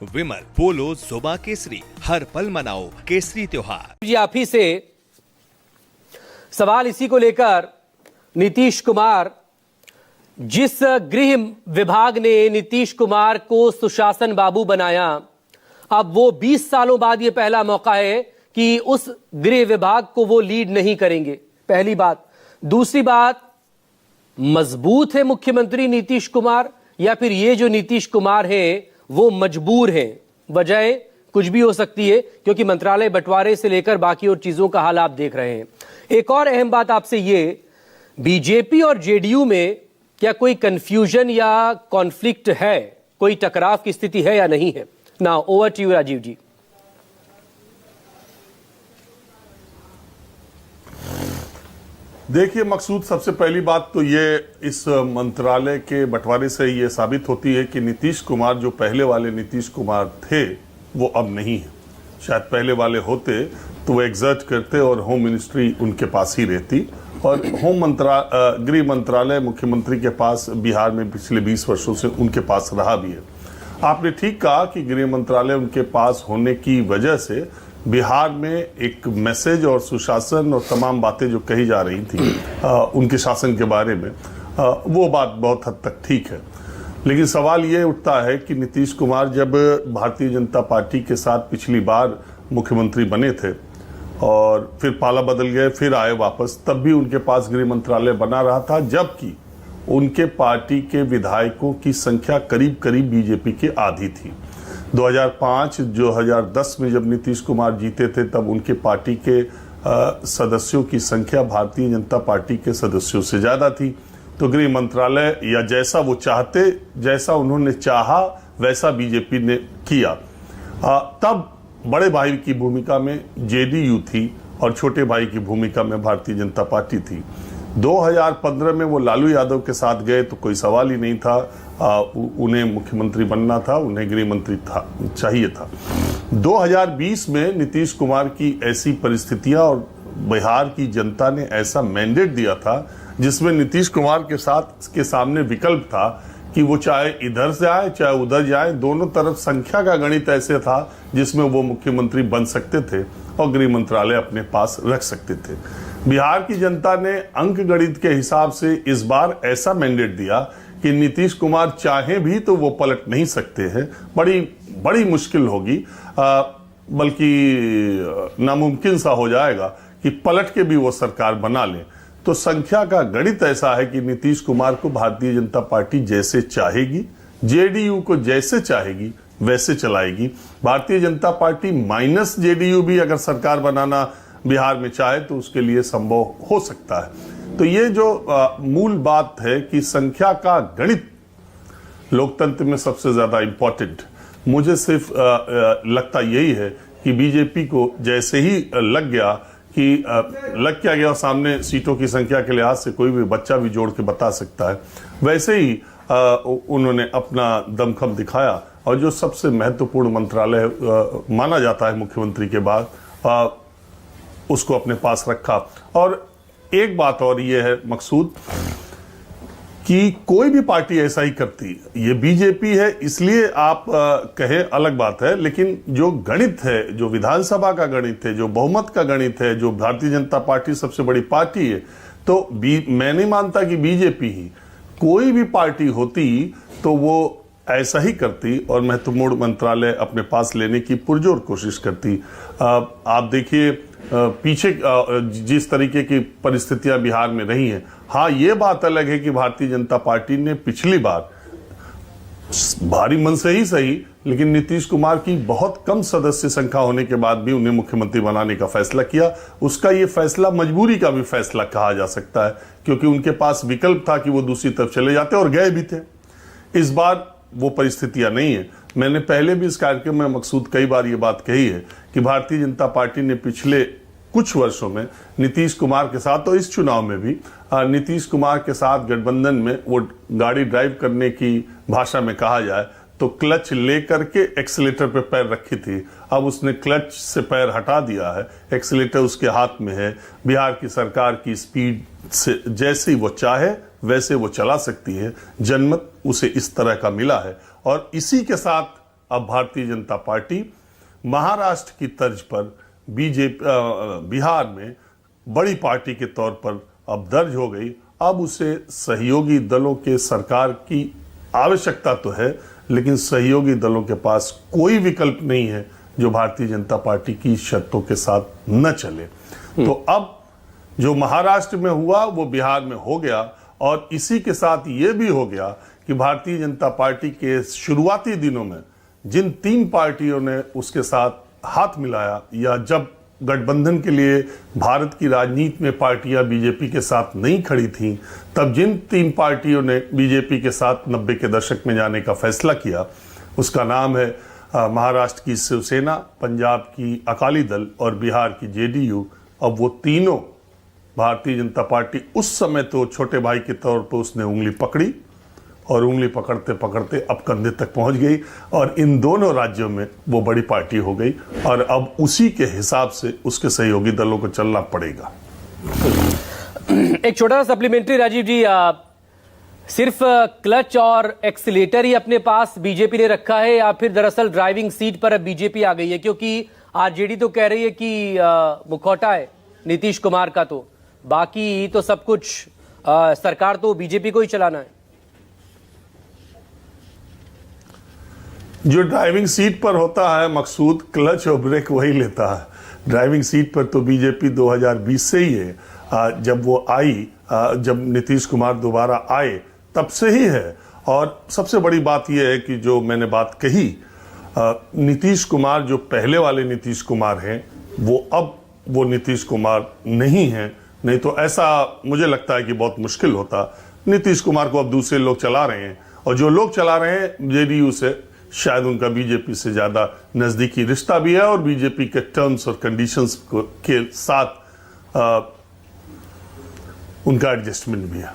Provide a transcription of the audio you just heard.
विमल पोलो जुबा केसरी, हर पल मनाओ केसरी त्योहार। जी आप ही से सवाल इसी को लेकर, नीतीश कुमार, जिस गृह विभाग ने नीतीश कुमार को सुशासन बाबू बनाया, अब वो 20 सालों बाद ये पहला मौका है कि उस गृह विभाग को वो लीड नहीं करेंगे। पहली बात। दूसरी बात, मजबूत है मुख्यमंत्री नीतीश कुमार या फिर ये जो नीतीश कुमार है वो मजबूर हैं? वजह कुछ भी हो सकती है, क्योंकि मंत्रालय बंटवारे से लेकर बाकी और चीजों का हाल आप देख रहे हैं। एक और अहम बात आपसे ये, बीजेपी और जेडीयू में क्या कोई कंफ्यूजन या कॉन्फ्लिक्ट है, कोई टकराव की स्थिति है या नहीं है? Now over to you Rajiv ji. देखिए मकसूद, सबसे पहली बात तो ये इस मंत्रालय के बंटवारे से ये साबित होती है कि नीतीश कुमार जो पहले वाले नीतीश कुमार थे वो अब नहीं है। शायद पहले वाले होते तो वो एग्जर्ट करते और होम मिनिस्ट्री उनके पास ही रहती, और गृह मंत्रालय मुख्यमंत्री के पास बिहार में पिछले 20 वर्षों से उनके पास रहा भी है। आपने ठीक कहा कि गृह मंत्रालय उनके पास होने की वजह से बिहार में एक मैसेज और सुशासन और तमाम बातें जो कही जा रही थी उनके शासन के बारे में, वो बात बहुत हद तक ठीक है। लेकिन सवाल ये उठता है कि नीतीश कुमार जब भारतीय जनता पार्टी के साथ पिछली बार मुख्यमंत्री बने थे और फिर पाला बदल गए, फिर आए वापस, तब भी उनके पास गृह मंत्रालय बना रहा था, जबकि उनके पार्टी के विधायकों की संख्या करीब करीब बीजेपी के आधी थी। 2005-2010 में जब नीतीश कुमार जीते थे तब उनके पार्टी के सदस्यों की संख्या भारतीय जनता पार्टी के सदस्यों से ज्यादा थी। तो गृह मंत्रालय या जैसा वो चाहते, जैसा उन्होंने चाहा वैसा बीजेपी ने किया। तब बड़े भाई की भूमिका में जेडीयू थी और छोटे भाई की भूमिका में भारतीय जनता पार्टी थी। 2015 में वो लालू यादव के साथ गए तो कोई सवाल ही नहीं था, उन्हें मुख्यमंत्री बनना था, उन्हें गृह मंत्री चाहिए था। 2020 में नीतीश कुमार की ऐसी परिस्थितियां और बिहार की जनता ने ऐसा मैंडेट दिया था जिसमें नीतीश कुमार के सामने विकल्प था कि वो चाहे इधर से आए चाहे उधर जाए, दोनों तरफ संख्या का गणित ऐसे था जिसमें वो मुख्यमंत्री बन सकते थे और गृह मंत्रालय अपने पास रख सकते थे। बिहार की जनता ने अंक गणित के हिसाब से इस बार ऐसा मैंडेट दिया कि नीतीश कुमार चाहे भी तो वो पलट नहीं सकते हैं। बड़ी मुश्किल होगी, बल्कि नामुमकिन सा हो जाएगा कि पलट के भी वो सरकार बना ले। तो संख्या का गणित ऐसा है कि नीतीश कुमार को भारतीय जनता पार्टी जैसे चाहेगी, जेडीयू को जैसे चाहेगी वैसे चलाएगी। Bharatiya Janata party minus JDU भी अगर सरकार बनाना बिहार में चाहे तो उसके लिए संभव हो सकता है। तो ये जो मूल बात है कि संख्या का गणित लोकतंत्र में सबसे ज्यादा इंपॉर्टेंट, मुझे सिर्फ लगता यही है कि बीजेपी को जैसे ही लग क्या गया सामने सीटों की संख्या के लिहाज से कोई भी बच्चा भी जोड़ के बता सकता है, वैसे ही उन्होंने अपना दमखम दिखाया और जो सबसे महत्वपूर्ण मंत्रालय माना जाता है मुख्यमंत्री के बाद, उसको अपने पास रखा। और एक बात और ये है मकसूद कि कोई भी पार्टी ऐसा ही करती, ये बीजेपी है इसलिए आप कहें अलग बात है, लेकिन जो गणित है, जो विधानसभा का गणित है, जो बहुमत का गणित है, जो भारतीय जनता पार्टी सबसे बड़ी पार्टी है, तो मैं नहीं मानता कि बीजेपी ही, कोई भी पार्टी होती तो वो ऐसा ही करती और महत्वपूर्ण मंत्रालय अपने पास लेने की पुरजोर कोशिश करती। आप देखिए पीछे जिस तरीके की परिस्थितियां बिहार में रही हैं, हाँ ये बात अलग है कि भारतीय जनता पार्टी ने पिछली बार भारी मन से ही सही, लेकिन नीतीश कुमार की बहुत कम सदस्य संख्या होने के बाद भी उन्हें मुख्यमंत्री बनाने का फैसला किया। उसका ये फैसला मजबूरी का भी फैसला कहा जा सकता है, क्योंकि उनके पास विकल्प था कि वो दूसरी तरफ चले जाते और गए भी थे। इस बार वो परिस्थितियां नहीं है। मैंने पहले भी इस कार्यक्रम में मकसूद कई बार ये बात कही है कि भारतीय जनता पार्टी ने पिछले कुछ वर्षों में नीतीश कुमार के साथ, तो इस चुनाव में भी नीतीश कुमार के साथ गठबंधन में वो गाड़ी ड्राइव करने की भाषा में कहा जाए तो क्लच लेकर के एक्सीलेटर पे पैर रखी थी। अब उसने क्लच से पैर हटा दिया है, एक्सीलेटर उसके हाथ में है। बिहार की सरकार की स्पीड से जैसे वो चाहे वैसे वो चला सकती है। जनमत उसे इस तरह का मिला है और इसी के साथ अब भारतीय जनता पार्टी महाराष्ट्र की तर्ज पर बिहार में बड़ी पार्टी के तौर पर अब दर्ज हो गई। अब उसे सहयोगी दलों के सरकार की आवश्यकता तो है, लेकिन सहयोगी दलों के पास कोई विकल्प नहीं है जो भारतीय जनता पार्टी की शर्तों के साथ न चले। तो अब जो महाराष्ट्र में हुआ वो बिहार में हो गया, और इसी के साथ ये भी हो गया कि भारतीय जनता पार्टी के शुरुआती दिनों में जिन 3 पार्टियों ने उसके साथ हाथ मिलाया, या जब गठबंधन के लिए भारत की राजनीति में पार्टियां बीजेपी के साथ नहीं खड़ी थीं, तब जिन 3 पार्टियों ने बीजेपी के साथ 90 के दशक में जाने का फैसला किया, उसका नाम है महाराष्ट्र की शिवसेना, पंजाब की अकाली दल और बिहार की जेडीयू। अब वो तीनों, भारतीय जनता पार्टी उस समय तो छोटे भाई के तौर पर उसने उंगली पकड़ी, और उंगली पकड़ते पकड़ते अब कंधे तक पहुंच गई, और इन दोनों राज्यों में वो बड़ी पार्टी हो गई, और अब उसी के हिसाब से उसके सहयोगी दलों को चलना पड़ेगा। एक छोटा सा सप्लीमेंट्री राजीव जी, सिर्फ क्लच और एक्सीलेटर ही अपने पास बीजेपी ने रखा है, या फिर दरअसल ड्राइविंग सीट पर अब बीजेपी आ गई है? क्योंकि आरजेडी तो कह रही है कि मुखौटा है नीतीश कुमार का, तो बाकी तो सब कुछ सरकार तो बीजेपी को ही चलाना है। जो ड्राइविंग सीट पर होता है मकसूद, क्लच और ब्रेक वही लेता है। ड्राइविंग सीट पर तो बीजेपी 2020 से ही है, जब वो आई, जब नीतीश कुमार दोबारा आए तब से ही है। और सबसे बड़ी बात यह है कि जो मैंने बात कही, नीतीश कुमार जो पहले वाले नीतीश कुमार हैं वो अब वो नीतीश कुमार नहीं है। नहीं तो ऐसा मुझे लगता है कि बहुत मुश्किल होता। नीतीश कुमार को अब दूसरे लोग चला रहे हैं, और जो लोग चला रहे हैं जेडीयू से, शायद उनका बीजेपी से ज्यादा नजदीकी रिश्ता भी है, और बीजेपी के टर्म्स और कंडीशंस के साथ उनका एडजस्टमेंट भी है।